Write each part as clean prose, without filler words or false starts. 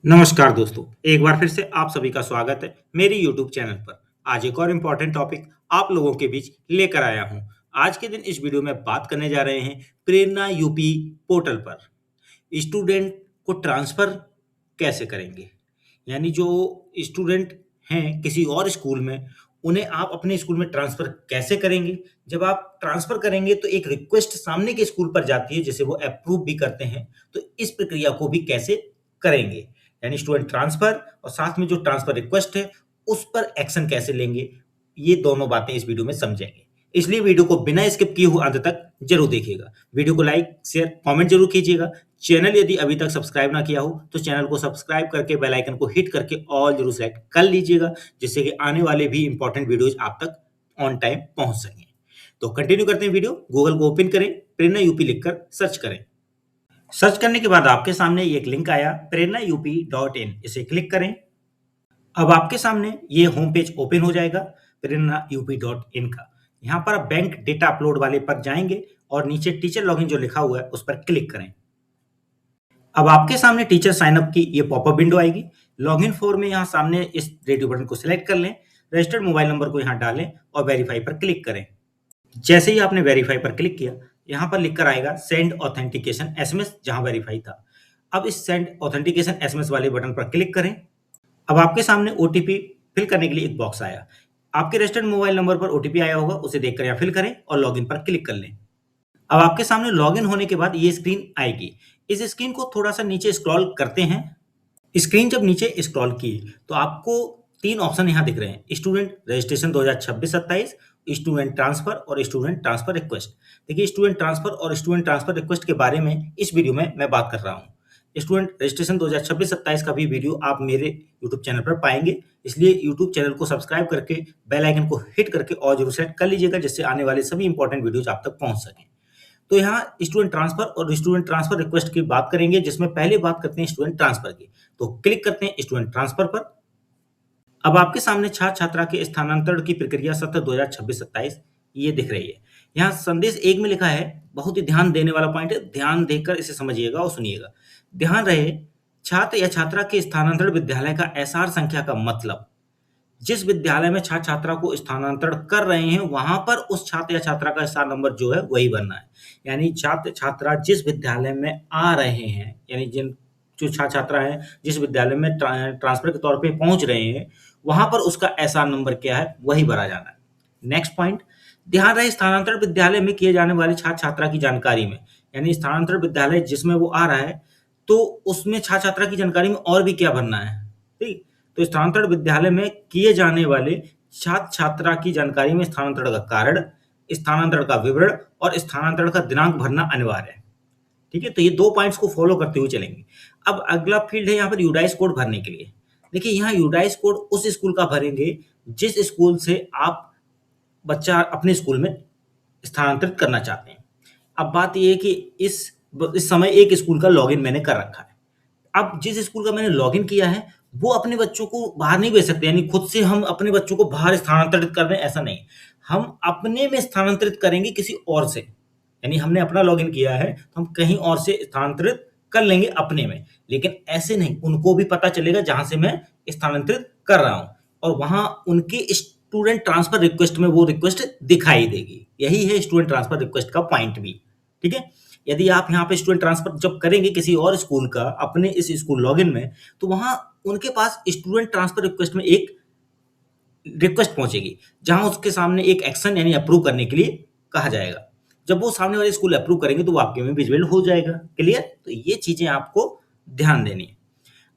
नमस्कार दोस्तों, एक बार फिर से आप सभी का स्वागत है मेरी यूट्यूब चैनल पर। आज एक और इम्पोर्टेंट टॉपिक आप लोगों के बीच लेकर आया हूं। आज के दिन इस वीडियो में बात करने जा रहे हैं प्रेरणा यूपी पोर्टल पर स्टूडेंट को ट्रांसफ़र कैसे करेंगे। यानी जो स्टूडेंट हैं किसी और स्कूल में, उन्हें आप अपने स्कूल में ट्रांसफ़र कैसे करेंगे। जब आप ट्रांसफ़र करेंगे तो एक रिक्वेस्ट सामने के स्कूल पर जाती है जिसे वो अप्रूव भी करते हैं, तो इस प्रक्रिया को भी कैसे करेंगे। यानी स्टूडेंट ट्रांसफ़र और साथ में जो ट्रांसफ़र रिक्वेस्ट है, उस पर एक्शन कैसे लेंगे, ये दोनों बातें इस वीडियो में समझेंगे। इसलिए वीडियो को बिना स्किप किए हुए अंत तक ज़रूर देखिएगा। वीडियो को लाइक, शेयर, कमेंट ज़रूर कीजिएगा। चैनल यदि अभी तक सब्सक्राइब ना किया हो, तो चैनल को सब्सक्राइब करके बेल आइकन को हिट करके ऑल ज़रूर सेलेक्ट कर लीजिएगा, जिससे कि आने वाले भी इम्पोर्टेंट वीडियोज़ आप तक ऑन टाइम पहुँच सकें। तो कंटिन्यू करते हैं वीडियो। गूगल को ओपन करें, प्रेरणा यूपी लिखकर सर्च करें। सर्च करने के बाद आपके सामने ये एक लिंक आया prernaUP.in, इसे क्लिक करें। अब आपके सामने ये होम पेज ओपन हो जाएगा prernaUP.in का। यहाँ पर आप बैंक डेटा अपलोड वाले पर जाएंगे और नीचे टीचर लॉगिन जो लिखा हुआ है उस पर क्लिक करें। अब आपके सामने टीचर साइन अप की ये पॉपअप विंडो आएगी। लॉगिन फॉर्म में यहाँ सामने इस रेडियो बटन को सिलेक्ट कर लें, रजिस्टर्ड मोबाइल नंबर को यहाँ डालें और वेरीफाई पर क्लिक करें। जैसे ही आपने वेरीफाई पर क्लिक किया, यहाँ पर लिखकर आएगा सेंड ऑथेंटिकेशन एसएमएस, जहाँ वेरीफाई था। अब इस सेंड ऑथेंटिकेशन एसएमएस वाले बटन पर क्लिक करें। अब आपके सामने ओटीपी फिल करने के लिए एक बॉक्स आया। आपके रजिस्टर्ड मोबाइल नंबर पर ओटीपी आया होगा, उसे देखकर यहाँ फिल करें और लॉगिन पर क्लिक कर लें। अब आपके सामने लॉगिन होने के बाद ये स्क्रीन आएगी। इस स्क्रीन को थोड़ा सा नीचे स्क्रॉल करते हैं। स्क्रीन जब नीचे स्क्रॉल की तो आपको 3 ऑप्शन यहाँ दिख रहे हैं, स्टूडेंट रजिस्ट्रेशन 2026-27, स्टूडेंट ट्रांसफर और स्टूडेंट ट्रांसफर रिक्वेस्ट। देखिए, स्टूडेंट ट्रांसफर और स्टूडेंट ट्रांसफर रिक्वेस्ट के बारे में इस वीडियो में मैं बात कर रहा हूँ। स्टूडेंट रजिस्ट्रेशन 2026-27 का भी वीडियो आप मेरे यूट्यूब चैनल पर पाएंगे, इसलिए यूट्यूब चैनल को सब्सक्राइब करके बेल आइकन को हिट करके और जरूर सेलेक्ट कर लीजिएगा, जिससे आने वाले सभी इंपॉर्टेंट वीडियोज आप तक पहुंच सकें। तो यहाँ स्टूडेंट ट्रांसफर और स्टूडेंट ट्रांसफर रिक्वेस्ट की बात करेंगे, जिसमें पहले बात करते हैं स्टूडेंट ट्रांसफर की। तो क्लिक करते हैं स्टूडेंट ट्रांसफर पर। अब आपके सामने छात्र छात्रा के स्थानांतरण की प्रक्रिया सत्र 2026-27 ये दिख रही है। यहाँ संदेश 1 में लिखा है, बहुत ही ध्यान देने वाला पॉइंट है, ध्यान देकर इसे समझिएगा और सुनिएगा। ध्यान रहे, छात्र या छात्रा के स्थानांतरण विद्यालय का एसआर संख्या का मतलब, जिस विद्यालय में छात्र छात्रा को स्थानांतरण कर रहे हैं वहां पर उस छात्र या छात्रा का एसआर नंबर जो है वही भरना है। यानी छात्र छात्रा जिस विद्यालय में आ रहे हैं, यानी जिन जो छात्र छात्रा है जिस विद्यालय में ट्रांसफर के तौर पे पहुंच रहे हैं, वहां पर उसका एसआर नंबर क्या है वही भरा जाना है। नेक्स्ट पॉइंट, ध्यान रहे, स्थानांतरण विद्यालय में किए जाने वाले छात्र छात्रा की जानकारी में, यानी स्थानांतरण विद्यालय जिसमें वो आ रहा है तो उसमें छात्र छात्रा की जानकारी में और भी क्या भरना है। ठीक, तो स्थानांतरण विद्यालय में किए जाने वाले छात्र छात्रा की जानकारी में स्थानांतरण का कारण, स्थानांतरण का विवरण और स्थानांतरण का दिनांक भरना अनिवार्य है। ठीक है, तो ये 2 पॉइंट्स को फॉलो करते हुए चलेंगे। अब अगला फील्ड है यहाँ पर यूडाइस कोड भरने के लिए। देखिए, यहाँ यूडाइस कोड उस स्कूल का भरेंगे जिस स्कूल से आप बच्चा अपने स्कूल में स्थानांतरित करना चाहते हैं। अब बात ये है कि इस समय एक स्कूल का लॉगिन मैंने कर रखा है। अब जिस स्कूल का मैंने लॉगिन किया है वो अपने बच्चों को बाहर नहीं भेज सकते, यानी खुद से हम अपने बच्चों को बाहर स्थानांतरित कर रहे हैं ऐसा नहीं। हम अपने में स्थानांतरित करेंगे किसी और से, यानी हमने अपना लॉगिन किया है तो हम कहीं और से स्थानांतरित कर लेंगे अपने में, लेकिन ऐसे नहीं, उनको भी पता चलेगा जहां से मैं स्थानांतरित कर रहा हूं और वहां उनके स्टूडेंट ट्रांसफर रिक्वेस्ट में वो रिक्वेस्ट दिखाई देगी। यही है स्टूडेंट ट्रांसफर रिक्वेस्ट का पॉइंट भी। ठीक है, यदि आप यहाँ पे स्टूडेंट ट्रांसफर जब करेंगे किसी और स्कूल का अपने इस स्कूल लॉगिन में, तो वहां उनके पास स्टूडेंट ट्रांसफर रिक्वेस्ट में एक रिक्वेस्ट पहुंचेगी जहां उसके सामने एक एक्शन यानी अप्रूव करने के लिए कहा जाएगा। जब वो सामने वाले स्कूल अप्रूव करेंगे तो वो आपके में विजिबल हो जाएगा। क्लियर? तो ये चीजें आपको ध्यान देनी है।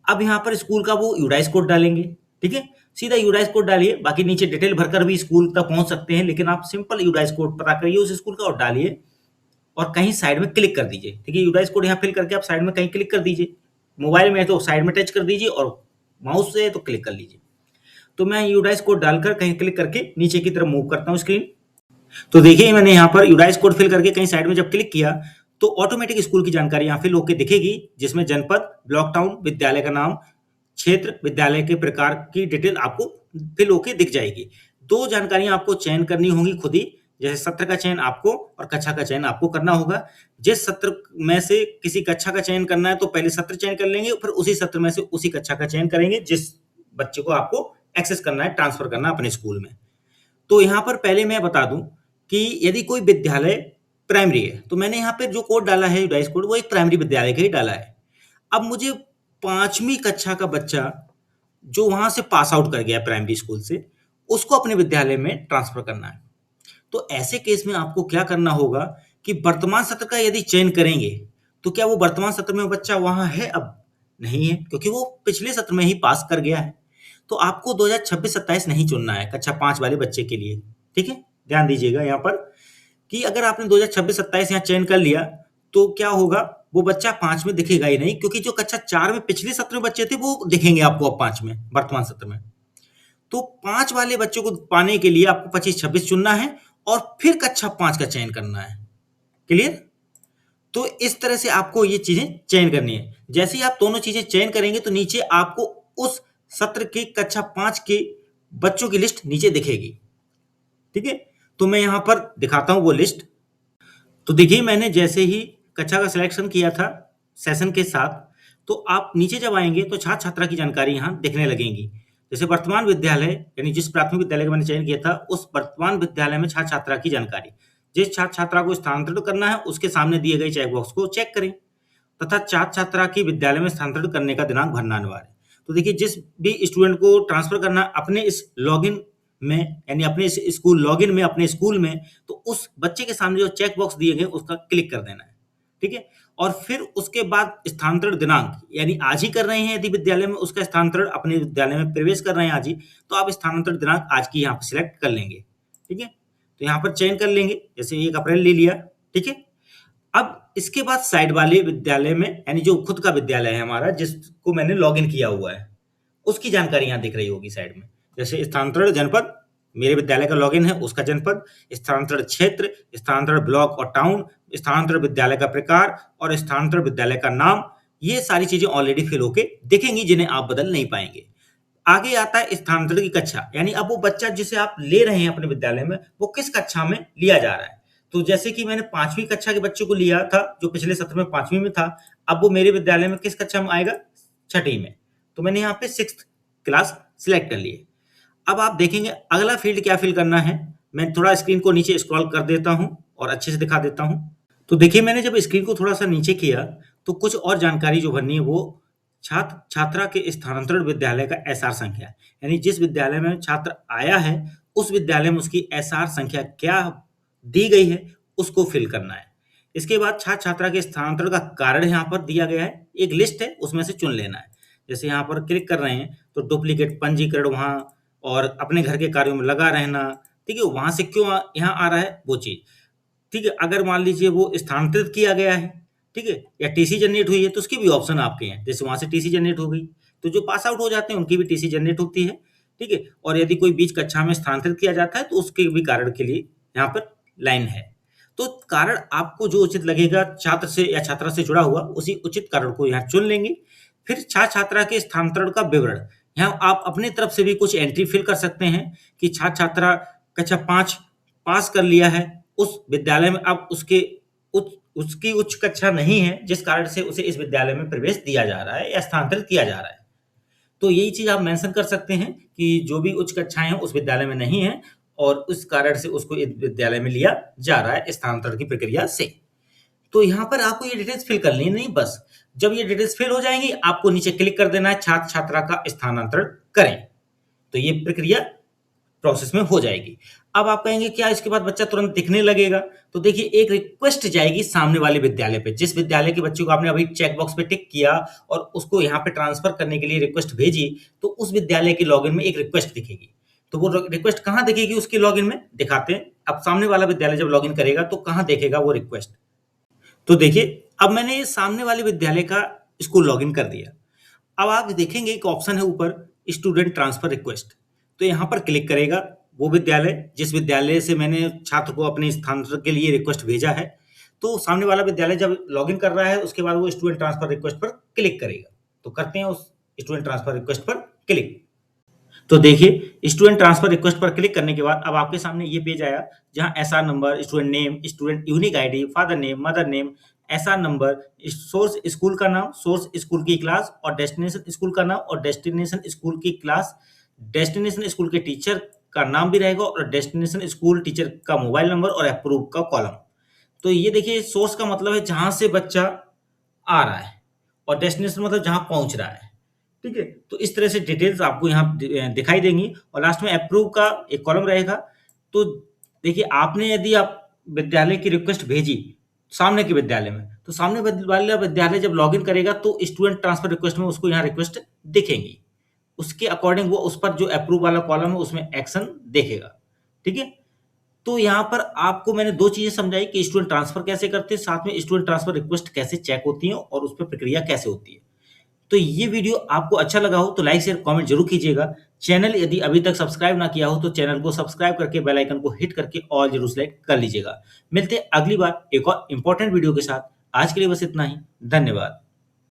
अब यहाँ पर स्कूल का वो यूडाइस कोड डालेंगे। ठीक है, सीधा यूडाइस कोड डालिए, बाकी नीचे डिटेल भरकर भी स्कूल तक पहुंच सकते हैं, लेकिन आप सिंपल यूडाइस कोड पता करिए उस स्कूल का और डालिए और कहीं साइड में क्लिक कर दीजिए। ठीक है, यूडाइस कोड यहाँ फिल करके आप साइड में कहीं क्लिक कर दीजिए। मोबाइल में है तो साइड में टच कर दीजिए और माउस से है तो क्लिक कर लीजिए। तो मैं यूडाइस कोड डालकर कहीं क्लिक करके नीचे की तरफ मूव करता हूँ स्क्रीन। तो देखिए, मैंने यहाँ पर यूडाइस कोड फिल करके कहीं साइड में जब क्लिक किया तो ऑटोमेटिक स्कूल की जानकारी यहाँ फिल होकर दिखेगी, जिसमें जनपद, ब्लॉक टाउन, विद्यालय का नाम, क्षेत्र, विद्यालय के प्रकार की डिटेल आपको फिल होके दिख जाएगी। 2 जानकारियां आपको चयन करनी होंगी खुद ही, जैसे सत्र का चयन आपको और कक्षा का चयन आपको करना होगा। जिस सत्र में से किसी कक्षा का चयन करना है तो पहले सत्र चयन कर लेंगे, फिर उसी सत्र में से उसी कक्षा का चयन करेंगे जिस बच्चे को आपको एक्सेस करना है, ट्रांसफर करना है अपने स्कूल में। तो यहाँ पर पहले मैं बता दूं कि यदि कोई विद्यालय प्राइमरी है, तो मैंने यहाँ पे जो कोड डाला है, डाइस कोड, वो एक प्राइमरी विद्यालय का ही डाला है। अब मुझे 5वीं कक्षा का बच्चा जो वहां से पास आउट कर गया प्राइमरी स्कूल से, उसको अपने विद्यालय में ट्रांसफर करना है। तो ऐसे केस में आपको क्या करना होगा कि वर्तमान सत्र का यदि चयन करेंगे, तो क्या वो वर्तमान सत्र में बच्चा वहां है? अब नहीं है, क्योंकि वो पिछले सत्र में ही पास कर गया है। तो आपको 2026-27 नहीं चुनना है कक्षा 5 वाले बच्चे के लिए। ठीक है, ध्यान दीजिएगा यहाँ पर कि अगर आपने 2026-27 यहाँ चयन कर लिया, तो क्या होगा, वो बच्चा 5 में दिखेगा ही नहीं, क्योंकि जो कक्षा 4 में पिछले सत्र में बच्चे थे वो दिखेंगे आपको अब 5 में, वर्तमान सत्र में। तो 5 वाले बच्चों को पाने के लिए आपको 25-26 चुनना है और फिर कक्षा 5 का चयन करना है। क्लियर? तो इस तरह से आपको ये चीजें चयन करनी है। जैसे ही आप दोनों चीजें चयन करेंगे तो नीचे आपको उस सत्र के कक्षा 5 के बच्चों की लिस्ट नीचे दिखेगी। ठीक है, तो मैं यहां पर दिखाता हूं वो लिस्ट। तो देखिए, मैंने जैसे ही कक्षा का सिलेक्शन किया था सेशन के साथ, तो आप नीचे जब आएंगे तो छात्र छात्रा की जानकारी यहां दिखने लगेंगी। जैसे वर्तमान विद्यालय, यानी जिस प्राथमिक विद्यालय का मैंने चयन किया था, उस वर्तमान विद्यालय में छात्र छात्रा की जानकारी, जिस छात्र छात्रा को स्थानांतरित करना है उसके सामने दिए गए चेक बॉक्स को चेक करें, तथा छात्र छात्रा की विद्यालय में स्थानांतरित करने का दिनांक भरना अनिवार्य है। तो देखिए, जिस भी स्टूडेंट को ट्रांसफर करना अपने इस लॉगिन में, यानी अपने इस स्कूल लॉगिन में, अपने स्कूल में, तो उस बच्चे के सामने जो चेक बॉक्स दिए गए उसका क्लिक कर देना है। ठीक है, और फिर उसके बाद स्थानांतरण दिनांक, यानी आज ही कर रहे हैं यदि विद्यालय में उसका स्थानांतरण, अपने विद्यालय में प्रवेश कर रहे हैं आज ही, तो आप स्थानांतरण दिनांक आज की यहाँ पर सिलेक्ट कर लेंगे। ठीक है, तो यहाँ पर चयन कर लेंगे, जैसे 1 अप्रैल ले लिया। ठीक है, अब इसके बाद साइड वाले विद्यालय में, यानी जो खुद का विद्यालय है हमारा, जिसको मैंने लॉगिन किया हुआ है, उसकी जानकारी यहाँ दिख रही होगी साइड में। जैसे स्थानांतरण जनपद, मेरे विद्यालय का लॉगिन है उसका जनपद, स्थानांतरण क्षेत्र, स्थानांतरण ब्लॉक और टाउन, स्थानांतरण विद्यालय का प्रकार और स्थानांतरण विद्यालय का नाम, ये सारी चीजें ऑलरेडी फिल होके दिखेंगी, जिन्हें आप बदल नहीं पाएंगे। आगे आता है स्थानांतरण की कक्षा, यानी अब वो बच्चा जिसे आप ले रहे हैं अपने विद्यालय में, वो किस कक्षा में लिया जा रहा है। तो जैसे कि मैंने 5वीं कक्षा के बच्चे को लिया था, जो पिछले सत्र में 5वीं में था, अब वो मेरे विद्यालय में किस कक्षा में आएगा? 6ठी में। तो मैंने यहाँ पे 6th क्लास सिलेक्ट कर ली है। अब आप देखेंगे अगला फील्ड क्या फिल करना है। मैं थोड़ा स्क्रीन को नीचे स्क्रॉल कर देता हूं और अच्छे से दिखा देता हूं। तो देखिए, मैंने जब स्क्रीन को थोड़ा सा नीचे किया तो कुछ और जानकारी जो भरनी है, वो छात्र छात्रा के स्थानांतरण विद्यालय का एसआर संख्या, यानी जिस विद्यालय में छात्र आया है उस विद्यालय में उसकी एसआर संख्या क्या दी गई है, उसको फिल करना है। इसके बाद छात्र छात्रा के स्थानांतरण का कारण यहाँ पर दिया गया है, एक लिस्ट है उसमें से चुन लेना है। जैसे यहाँ पर क्लिक कर रहे हैं तो डुप्लीकेट पंजीकरण वहाँ, और अपने घर के कार्यों में लगा रहना, ठीक है, वहां से क्यों यहाँ आ रहा है वो चीज। ठीक है, अगर मान लीजिए वो स्थानांतरित किया गया है, ठीक है, या टीसी जनरेट हुई है, तो उसकी भी ऑप्शन आपके हैं। जैसे वहां से टीसी जनरेट हो गई, तो जो पास आउट हो जाते हैं उनकी भी टीसी जनरेट होती है। ठीक है, और यदि कोई बीच कक्षा में स्थानांतरित किया जाता है तो उसके भी कारण के लिए यहाँ पर लाइन है। तो कारण आपको जो उचित लगेगा, छात्र से या छात्रा से जुड़ा हुआ, उसी उचित कारण को यहाँ चुन लेंगे। फिर छात्र छात्रा के स्थानांतरण का विवरण, यहाँ आप अपनी तरफ से भी कुछ एंट्री फिल कर सकते हैं कि छात्र छात्रा कक्षा 5 पास कर लिया है उस विद्यालय में, अब उसकी उच्च कक्षा नहीं है, जिस कारण से उसे इस विद्यालय में प्रवेश दिया जा रहा है या स्थानांतरित किया जा रहा है। तो यही चीज आप मेंशन कर सकते हैं कि जो भी उच्च कक्षाएं हैं उस विद्यालय में नहीं है और उस कारण से उसको इस विद्यालय में लिया जा रहा है स्थानांतरण की प्रक्रिया से। तो यहाँ पर आपको ये डिटेल्स फिल करनी है, नहीं बस जब ये डिटेल्स फिल हो जाएंगी आपको नीचे क्लिक कर देना है छात्र छात्रा का स्थानांतरण करें, तो ये प्रक्रिया प्रोसेस में हो जाएगी। अब आप कहेंगे क्या इसके बाद बच्चा तुरंत दिखने लगेगा? तो देखिए, एक रिक्वेस्ट जाएगी सामने वाले विद्यालय पे, जिस विद्यालय के बच्चे को आपने अभी चेक बॉक्स पे टिक किया और उसको यहाँ पे ट्रांसफर करने के लिए रिक्वेस्ट भेजी, तो उस विद्यालय के लॉगिन में एक रिक्वेस्ट दिखेगी। तो वो रिक्वेस्ट कहाँ दिखेगी? उसके लॉगिन में दिखाते हैं। अब सामने वाला विद्यालय जब लॉगिन करेगा तो कहाँ देखेगा वो रिक्वेस्ट? तो देखिए, अब मैंने ये सामने वाले विद्यालय का स्कूल लॉगिन कर दिया। अब आप देखेंगे एक ऑप्शन है ऊपर, स्टूडेंट ट्रांसफर रिक्वेस्ट। तो यहाँ पर क्लिक करेगा वो विद्यालय जिस विद्यालय से मैंने छात्र को अपने स्थानांतरण के लिए रिक्वेस्ट भेजा है। तो सामने वाला विद्यालय जब लॉगिन कर रहा है उसके बाद वो स्टूडेंट ट्रांसफर रिक्वेस्ट पर क्लिक करेगा। तो करते हैं उस स्टूडेंट ट्रांसफर रिक्वेस्ट पर क्लिक। तो देखिए स्टूडेंट ट्रांसफर रिक्वेस्ट पर क्लिक करने के बाद अब आपके सामने ये पेज आया, जहां SR number, student name, student unique ID, father name, mother name, SR number, source school का नाम, सोर्स स्कूल की क्लास और डेस्टिनेशन स्कूल का नाम और डेस्टिनेशन स्कूल की क्लास, डेस्टिनेशन स्कूल के टीचर का नाम भी रहेगा और डेस्टिनेशन स्कूल टीचर का मोबाइल नंबर और अप्रूव का कॉलम। तो ये देखिए सोर्स का मतलब है जहां से बच्चा आ रहा है और डेस्टिनेशन मतलब जहां पहुंच रहा है। ठीक है, तो इस तरह से डिटेल्स आपको यहाँ दिखाई देंगी और लास्ट में अप्रूव का एक कॉलम रहेगा। तो देखिए आपने यदि आप विद्यालय की रिक्वेस्ट भेजी सामने के विद्यालय में, तो सामने वाला विद्यालय जब लॉगिन करेगा तो स्टूडेंट ट्रांसफर रिक्वेस्ट में उसको यहाँ रिक्वेस्ट दिखेंगी, उसके अकॉर्डिंग वो उस पर जो अप्रूव वाला कॉलम है उसमें एक्शन देखेगा। ठीक है, तो यहाँ पर आपको मैंने दो चीजें समझाई कि स्टूडेंट ट्रांसफर कैसे करते हैं, साथ में स्टूडेंट ट्रांसफर रिक्वेस्ट कैसे चेक होती है और उस पर प्रक्रिया कैसे होती है। तो ये वीडियो आपको अच्छा लगा हो तो लाइक शेयर कमेंट जरूर कीजिएगा। चैनल यदि अभी तक सब्सक्राइब ना किया हो तो चैनल को सब्सक्राइब करके बेल आइकन को हिट करके ऑल जरूर सेलेक्ट कर लीजिएगा। मिलते हैं अगली बार एक और इंपॉर्टेंट वीडियो के साथ। आज के लिए बस इतना ही। धन्यवाद।